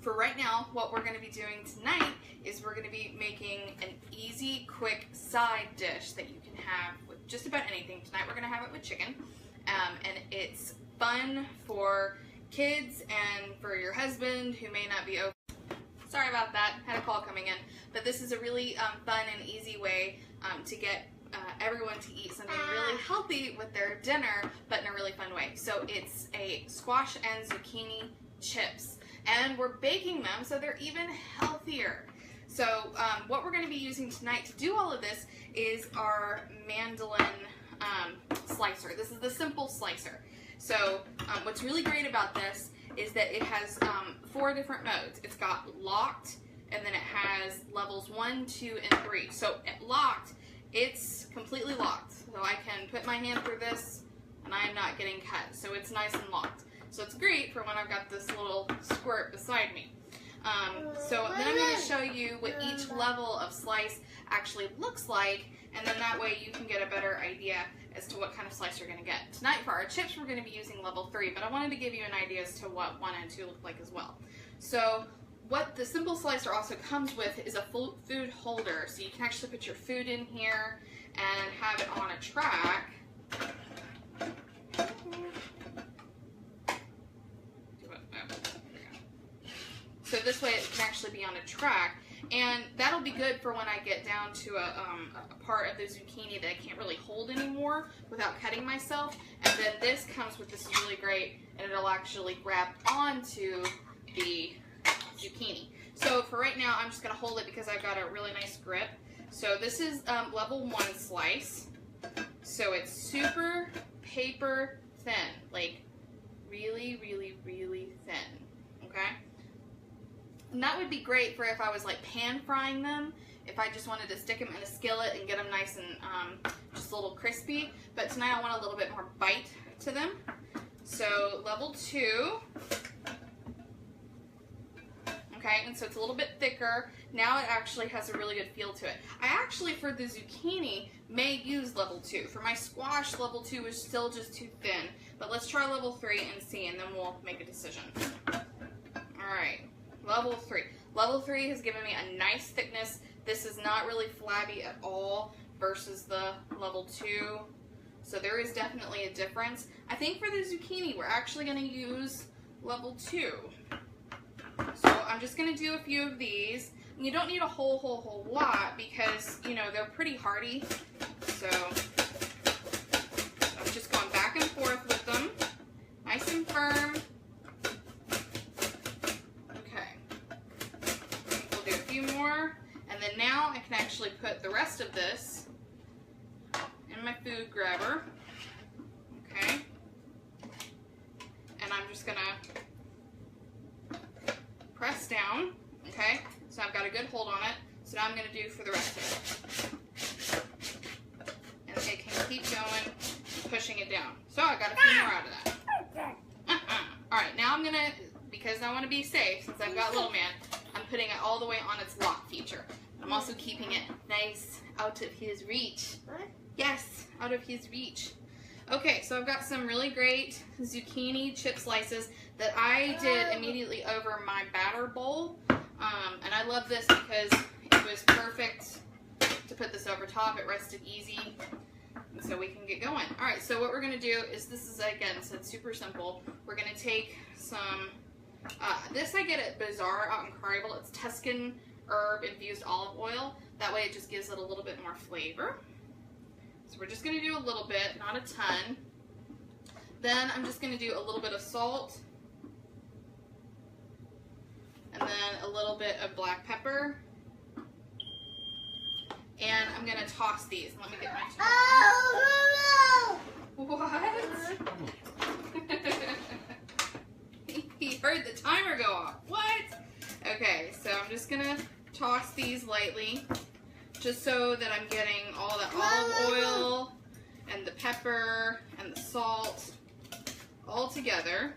for right now, what we're going to be doing tonight is we're going to be making an easy, quick side dish that you can have with just about anything. Tonight we're going to have it with chicken, and it's fun for kids and for your husband who may not be open. Sorry about that, had a call coming in. But this is a really fun and easy way to get everyone to eat something really healthy with their dinner, but in a really fun way. So it's a squash and zucchini chips, and we're baking them so they're even healthier. So what we're going to be using tonight to do all of this is our mandolin slicer. This is the simple slicer. So what's really great about this is that it has 4 different modes. It's got locked, and then it has levels 1, 2, and 3. So at locked, it's completely locked. So I can put my hand through this, and I am not getting cut. So it's nice and locked. So it's great for when I've got this little squirt beside me. So then I'm going to show you what each level of slice actually looks like, and then that way you can get a better idea as to what kind of slice you're going to get. Tonight for our chips we're going to be using level 3, but I wanted to give you an idea as to what 1 and 2 look like as well. So what the simple slicer also comes with is a food holder, so you can actually put your food in here and have it on a track. So this way it can actually be on a track, and that'll be good for when I get down to a part of the zucchini that I can't really hold anymore without cutting myself. And then this comes with this really great, and it'll actually grab onto the zucchini. So for right now, I'm just going to hold it because I've got a really nice grip. So this is level 1 slice. So it's super paper thin, like really, really, really thin, okay? And that would be great for if I was like pan frying them, if I just wanted to stick them in a skillet and get them nice and just a little crispy. But tonight I want a little bit more bite to them. So level 2. Okay, and so it's a little bit thicker. Now it actually has a really good feel to it. I actually, for the zucchini, may use level 2. For my squash, level 2 is still just too thin. But let's try level 3 and see, and then we'll make a decision. Alright, level 3. Level 3 has given me a nice thickness. This is not really flabby at all versus the level 2. So there is definitely a difference. I think for the zucchini, we're actually going to use level 2. So I'm just going to do a few of these. And you don't need a whole lot because, you know, they're pretty hardy. So I'm just going back and forth with them. Nice and firm. Okay. We'll do a few more. And then now I can actually put the rest of this in my food grabber. Okay. And I'm just going to press down, okay? So I've got a good hold on it. So now I'm going to do for the rest of it. And it can keep going, pushing it down. So I got a few more out of that. Alright, now I'm going to, because I want to be safe, since I've got little man, I'm putting it all the way on its lock feature. I'm also keeping it nice out of his reach. Yes, out of his reach. Okay, so I've got some really great zucchini chip slices that I did immediately over my batter bowl. And I love this because it was perfect to put this over top. It rested easy, and so we can get going. All right, so what we're going to do is, this is, again, so it's super simple. We're going to take some, this I get at Bazaar out in Carnival. It's Tuscan herb infused olive oil. That way it just gives it a little bit more flavor. So we're just going to do a little bit, not a ton. Then I'm just going to do a little bit of salt. And then a little bit of black pepper. And I'm going to toss these. Let me get my timer. What? He heard the timer go off. What? Okay, so I'm just going to toss these lightly, just so that I'm getting all the olive oil and the pepper and the salt all together.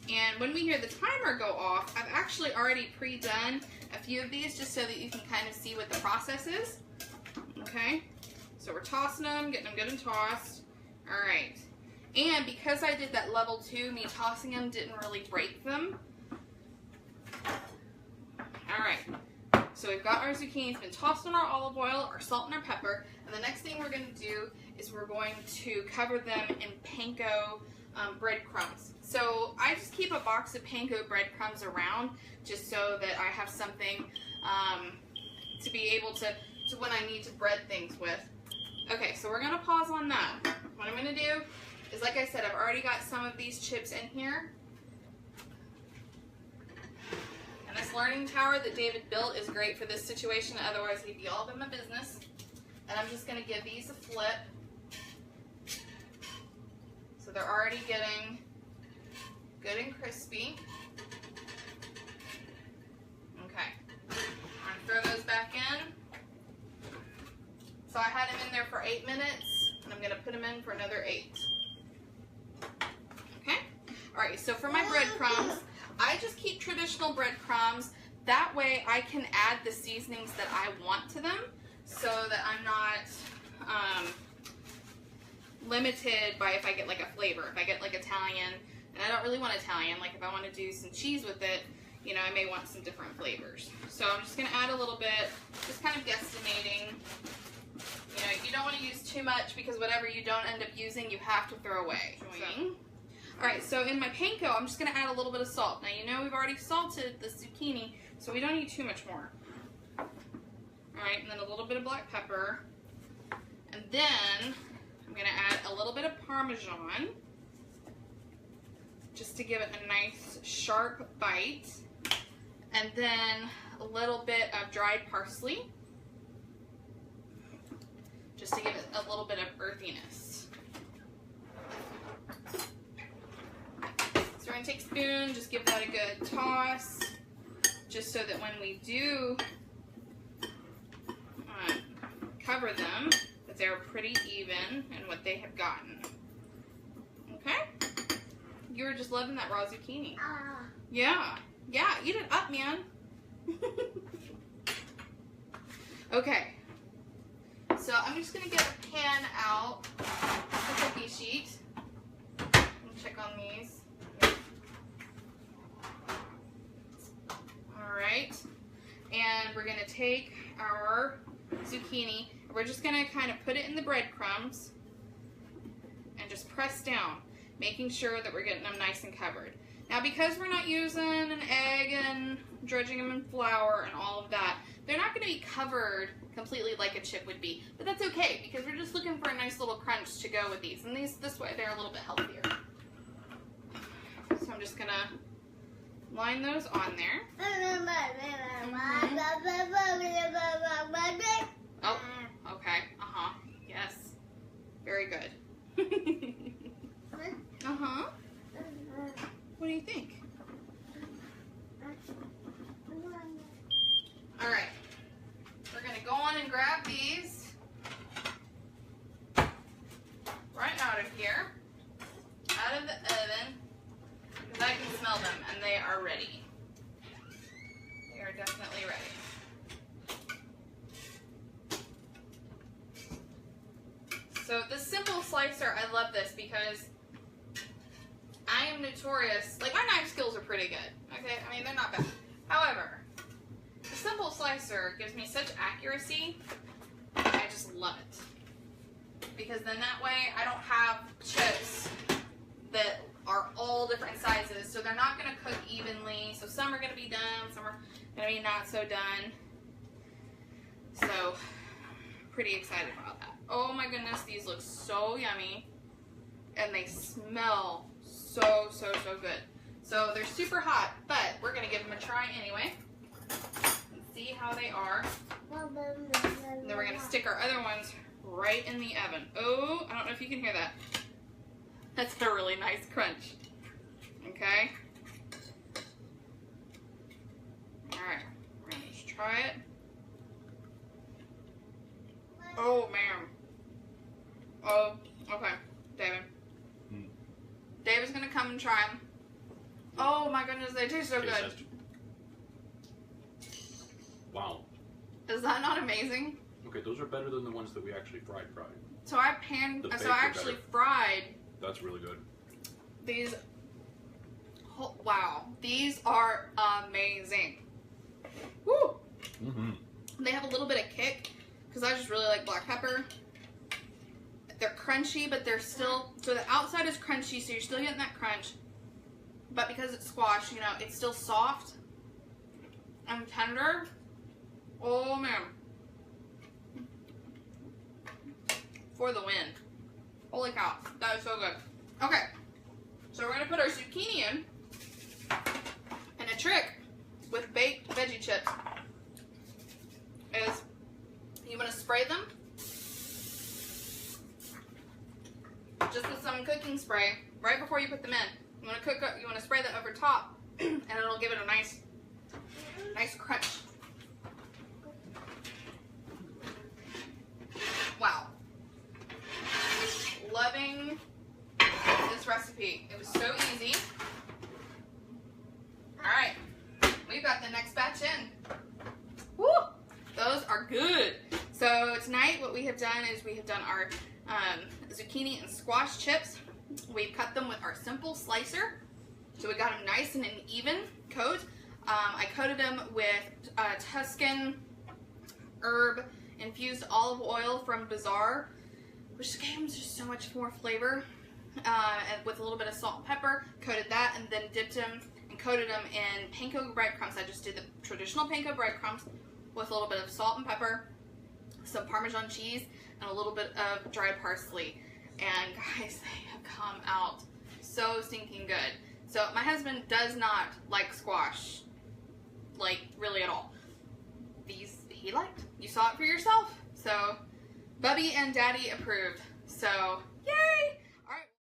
And when we hear the timer go off, I've actually already pre-done a few of these just so that you can kind of see what the process is. Okay, so we're tossing them, getting them good and tossed. All right, And because I did that level 2, me tossing them didn't really break them. Alright, so we've got our zucchini. It's been tossed in our olive oil, our salt and our pepper. And the next thing we're going to do is we're going to cover them in panko breadcrumbs. So I just keep a box of panko breadcrumbs around just so that I have something to be able to when I need to bread things with. Okay, so we're going to pause on that. What I'm going to do is, like I said, I've already got some of these chips in here. And this learning tower that David built is great for this situation, otherwise he'd be all in my business. And I'm just going to give these a flip. So they're already getting good and crispy. Okay. I'm going to throw those back in. So I had them in there for 8 minutes, and I'm going to put them in for another 8. Okay? Alright, so for my breadcrumbs, I just keep traditional breadcrumbs. That way I can add the seasonings that I want to them so that I'm not limited by if I get like a flavor. If I get like Italian, and I don't really want Italian, like if I want to do some cheese with it, you know, I may want some different flavors. So I'm just going to add a little bit, just kind of guesstimating. You know, you don't want to use too much because whatever you don't end up using, you have to throw away. Alright, so in my panko, I'm just going to add a little bit of salt. Now, you know we've already salted the zucchini, so we don't need too much more. Alright, and then a little bit of black pepper. And then I'm going to add a little bit of Parmesan, just to give it a nice sharp bite. And then a little bit of dried parsley, just to give it a little bit of earthiness. So we're going to take a spoon, just give that a good toss, just so that when we do cover them, that they're pretty even in what they have gotten. Okay? You were just loving that raw zucchini. Yeah. Yeah, eat it up, man. Okay. So I'm just going to get a pan out, a cookie sheet, and check on these. Alright, and we're going to take our zucchini, and we're just going to kind of put it in the breadcrumbs, and just press down, making sure that we're getting them nice and covered. Now because we're not using an egg and dredging them in flour and all of that, they're not going to be covered completely like a chip would be. But that's okay, because we're just looking for a nice little crunch to go with these. And this way they're a little bit healthier. So I'm just going to line those on there. Oh, okay. Uh-huh. Yes. Very good. Uh-huh. What do you think? Alright. We're going to go on and grab these right out of here, out of the oven, because I can smell them and they are ready. They are definitely ready. So the simple slicer, I love this because I am notorious, like my knife skills are pretty good, okay? I mean, they're not bad. However, the simple slicer gives me such accuracy, I just love it. Because then that way I don't have chips that are all different sizes, so they're not going to cook evenly. So some are going to be done, some are going to be not so done. So, pretty excited about that. Oh my goodness, these look so yummy. And they smell so good. So they're super hot, but we're going to give them a try anyway. And see how they are. And then we're going to stick our other ones right in the oven. Oh, I don't know if you can hear that. That's a really nice crunch. Okay. Alright, we're going to just try it. Oh, man. Oh, okay. David. David's going to come and try them. Oh, my goodness, they taste so good. Wow. Is that not amazing? Okay, those are better than the ones that we actually fried. So I actually fried That's really good. These, oh, wow, these are amazing. Woo! Mm-hmm. They have a little bit of kick because I just really like black pepper. They're crunchy, but they're still, so the outside is crunchy, so you're still getting that crunch. But because it's squash, you know, it's still soft and tender. Oh man. For the win. Holy cow, that is so good. Okay, so we're gonna put our zucchini in. And a trick with baked veggie chips is you wanna spray them just with some cooking spray right before you put them in. You want to spray that over top, and it'll give it a nice crunch. Wow. Loving this recipe. It was so easy. All right, we've got the next batch in. Woo! Those are good. So tonight what we have done is we have done our zucchini and squash chips. We've cut them with our simple slicer. So we got them nice and an even coat. I coated them with Tuscan herb infused olive oil from Bazaar, which gave them just so much more flavor. And with a little bit of salt and pepper, coated that, and then dipped them and coated them in panko breadcrumbs. I just did the traditional panko breadcrumbs with a little bit of salt and pepper, some Parmesan cheese, and a little bit of dried parsley. And guys, they have come out so stinking good. So my husband does not like squash, like really at all. These he liked. You saw it for yourself. So Bubby and Daddy approved. So yay!